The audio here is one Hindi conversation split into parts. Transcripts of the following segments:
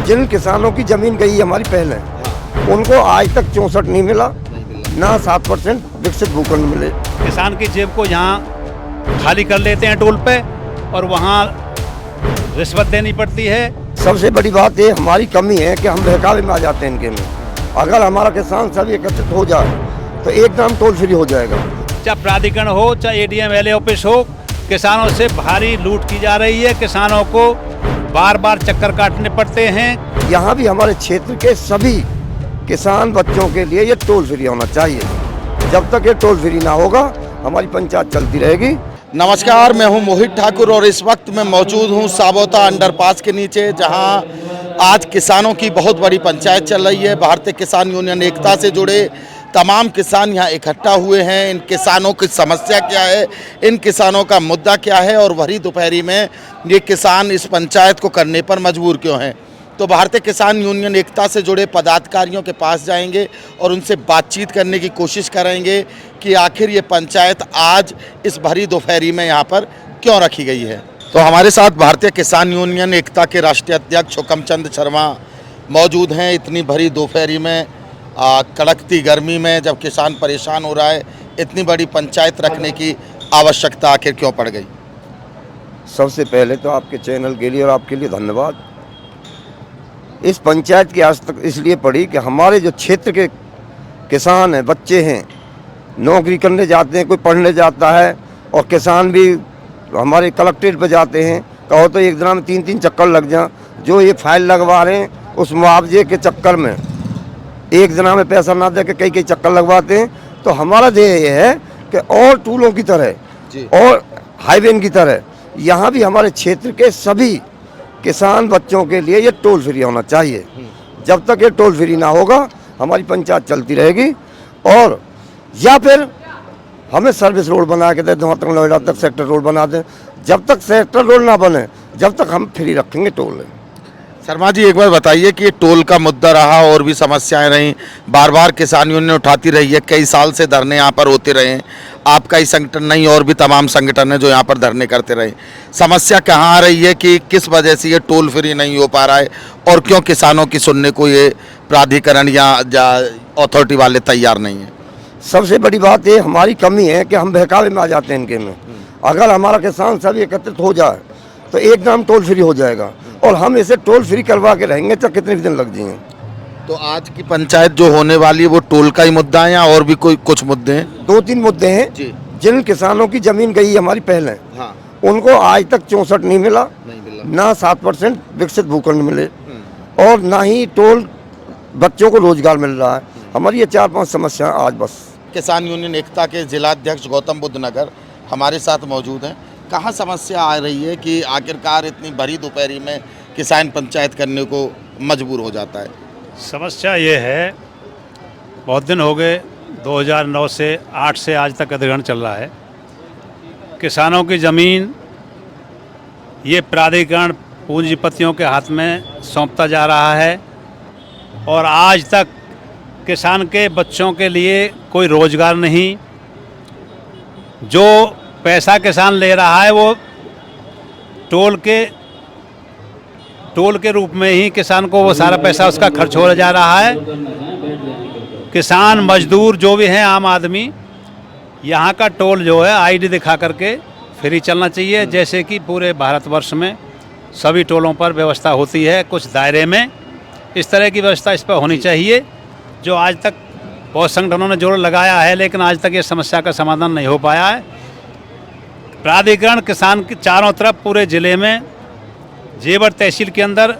जिन किसानों की जमीन गई हमारी पहले, उनको आज तक 64 नहीं मिला, ना 7% विकसित भूखंड मिले। किसान की जेब को यहाँ खाली कर लेते हैं टोल पे और वहाँ रिश्वत देनी पड़ती है। सबसे बड़ी बात ये हमारी कमी है कि हम बहकावे में आ जाते हैं इनके में। अगर हमारा किसान सब एकत्रित हो जाए तो एकदम टोल फ्री हो जाएगा। चाहे प्राधिकरण हो, चाहे एडीएम एलए ऑफिस हो, किसानों से भारी लूट की जा रही है। किसानों को बार बार चक्कर काटने पड़ते हैं। यहाँ भी हमारे क्षेत्र के सभी किसान बच्चों के लिए ये टोल फ्री होना चाहिए। जब तक ये टोल फ्री ना होगा हमारी पंचायत चलती रहेगी। नमस्कार, मैं हूं मोहित ठाकुर और इस वक्त मैं मौजूद हूं साबोता अंडरपास के नीचे, जहां आज किसानों की बहुत बड़ी पंचायत चल रही है। भारतीय किसान यूनियन एकता से जुड़े तमाम किसान यहाँ इकट्ठा हुए हैं। इन किसानों की समस्या क्या है, इन किसानों का मुद्दा क्या है और भरी दोपहरी में ये किसान इस पंचायत को करने पर मजबूर क्यों हैं। तो भारतीय किसान यूनियन एकता से जुड़े पदाधिकारियों के पास जाएंगे और उनसे बातचीत करने की कोशिश करेंगे कि आखिर ये पंचायत आज इस भरी दोपहरी में यहाँ पर क्यों रखी गई है। तो हमारे साथ भारतीय किसान यूनियन एकता के राष्ट्रीय अध्यक्ष हुकमचंद शर्मा मौजूद हैं। इतनी भरी दोपहरी में, कड़कती गर्मी में, जब किसान परेशान हो रहा है, इतनी बड़ी पंचायत रखने की आवश्यकता आखिर क्यों पड़ गई? सबसे पहले तो आपके चैनल के लिए और आपके लिए धन्यवाद। इस पंचायत की आज तक इसलिए पड़ी कि हमारे जो क्षेत्र के किसान हैं, बच्चे हैं, नौकरी करने जाते हैं, कोई पढ़ने जाता है, और किसान भी हमारे कलेक्ट्रेट पर जाते हैं। कहो तो एक दिन में 3-3 चक्कर लग जाए। जो ये फाइल लगवा रहे हैं उस मुआवजे के चक्कर में एक दिन में पैसा ना दे के कई चक्कर लगवाते हैं। तो हमारा ध्येय ये है कि और टूलों की तरह और हाईवे की तरह यहाँ भी हमारे क्षेत्र के सभी किसान बच्चों के लिए ये टोल फ्री होना चाहिए। जब तक ये टोल फ्री ना होगा हमारी पंचायत चलती रहेगी। और या फिर हमें सर्विस रोड बना के दे, वहाँ तक नोएडा तक सेक्टर रोड बना दें। जब तक सेक्टर रोड ना बने जब तक हम फ्री रखेंगे टोल। शर्मा जी, एक बार बताइए कि ये टोल का मुद्दा रहा और भी समस्याएं रहीं, बार बार किसान यूनियन उठाती रही है, कई साल से धरने यहाँ पर होते रहे। आपका ही संगठन नहीं और भी तमाम संगठन है जो यहाँ पर धरने करते रहे। समस्या कहाँ आ रही है कि किस वजह से ये टोल फ्री नहीं हो पा रहा है और क्यों किसानों की सुनने को ये प्राधिकरण या अथॉरिटी वाले तैयार नहीं है? सबसे बड़ी बात ये हमारी कमी है कि हम बहकावे में आ जाते हैं इनके में। अगर हमारा किसान सब एकत्रित हो जाए तो एकदम टोल फ्री हो जाएगा। और हम इसे टोल फ्री करवा के रहेंगे तो कितने दिन लग जाएंगे। तो आज की पंचायत जो होने वाली है वो टोल का ही मुद्दा है या और भी कोई कुछ मुद्दे हैं? 2-3 मुद्दे हैं जी। जिन किसानों की जमीन गई हमारी पहले, उनको आज तक 64 नहीं मिला, ना 7% विकसित भूखंड मिले, और ना ही टोल बच्चों को रोजगार मिल रहा है। हमारी ये 4-5 समस्या आज बस। किसान यूनियन एकता के जिलाध्यक्ष गौतम बुद्ध नगर हमारे साथ मौजूद हैं। कहाँ समस्या आ रही है कि आखिरकार इतनी भरी दोपहरी में किसान पंचायत करने को मजबूर हो जाता है? समस्या ये है, बहुत दिन हो गए, 2009 से 8 से आज तक अधिग्रहण चल रहा है। किसानों की ज़मीन ये प्राधिकरण पूंजीपतियों के हाथ में सौंपता जा रहा है और आज तक किसान के बच्चों के लिए कोई रोज़गार नहीं। जो पैसा किसान ले रहा है वो टोल के रूप में ही किसान को वो सारा पैसा उसका खर्च हो जा रहा है। किसान मजदूर जो भी हैं, आम आदमी, यहाँ का टोल जो है आईडी दिखा करके फ्री चलना चाहिए। जैसे कि पूरे भारतवर्ष में सभी टोलों पर व्यवस्था होती है, कुछ दायरे में इस तरह की व्यवस्था इस पर होनी चाहिए। जो आज तक बहुत संगठनों ने जोर लगाया है लेकिन आज तक ये समस्या का समाधान नहीं हो पाया है। प्राधिकरण किसान के चारों तरफ पूरे ज़िले में, जेवर तहसील के अंदर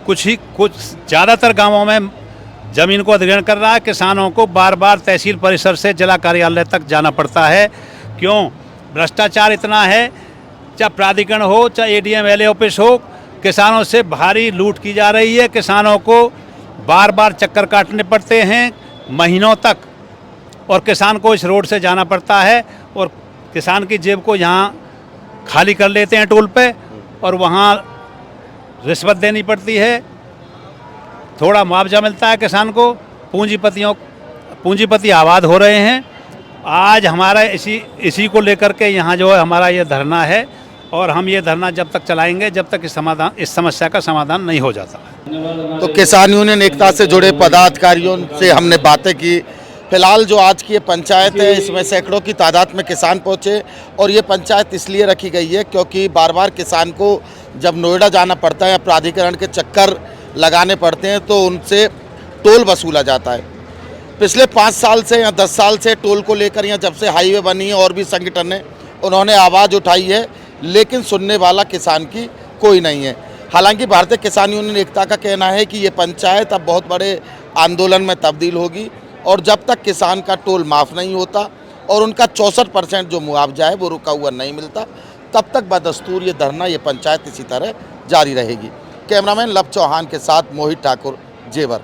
कुछ ज़्यादातर गांवों में ज़मीन को अधिग्रहण कर रहा है। किसानों को बार बार तहसील परिसर से जिला कार्यालय तक जाना पड़ता है। क्यों? भ्रष्टाचार इतना है। चाहे प्राधिकरण हो, चाहे एडीएम एलए ऑफिस हो, किसानों से भारी लूट की जा रही है। किसानों को बार बार चक्कर काटने पड़ते हैं महीनों तक, और किसान को इस रोड से जाना पड़ता है और किसान की जेब को यहाँ खाली कर लेते हैं टोल पे और वहाँ रिश्वत देनी पड़ती है। थोड़ा मुआवजा मिलता है किसान को। पूंजीपति आबाद हो रहे हैं। आज हमारा इसी को लेकर के यहाँ जो है हमारा ये धरना है और हम ये धरना जब तक चलाएंगे जब तक इस समस्या का समाधान नहीं हो जाता है। तो किसान यूनियन एकता से जुड़े पदाधिकारियों से हमने बातें की। फिलहाल जो आज की ये पंचायत है इसमें सैकड़ों की तादाद में किसान पहुंचे और ये पंचायत इसलिए रखी गई है क्योंकि बार बार किसान को जब नोएडा जाना पड़ता है या प्राधिकरण के चक्कर लगाने पड़ते हैं तो उनसे टोल वसूला जाता है। पिछले 5 साल से या 10 साल से टोल को लेकर या जब से हाईवे बनी है और भी संगठन है उन्होंने आवाज़ उठाई है, लेकिन सुनने वाला किसान की कोई नहीं है। हालांकि भारतीय किसान यूनियन एकता का कहना है कि ये पंचायत अब बहुत बड़े आंदोलन में तब्दील होगी और जब तक किसान का टोल माफ़ नहीं होता और उनका 64% जो मुआवजा है वो रुका हुआ नहीं मिलता, तब तक बदस्तूर ये धरना, ये पंचायत इसी तरह जारी रहेगी। कैमरामैन लव चौहान के साथ मोहित ठाकुर, जेवर।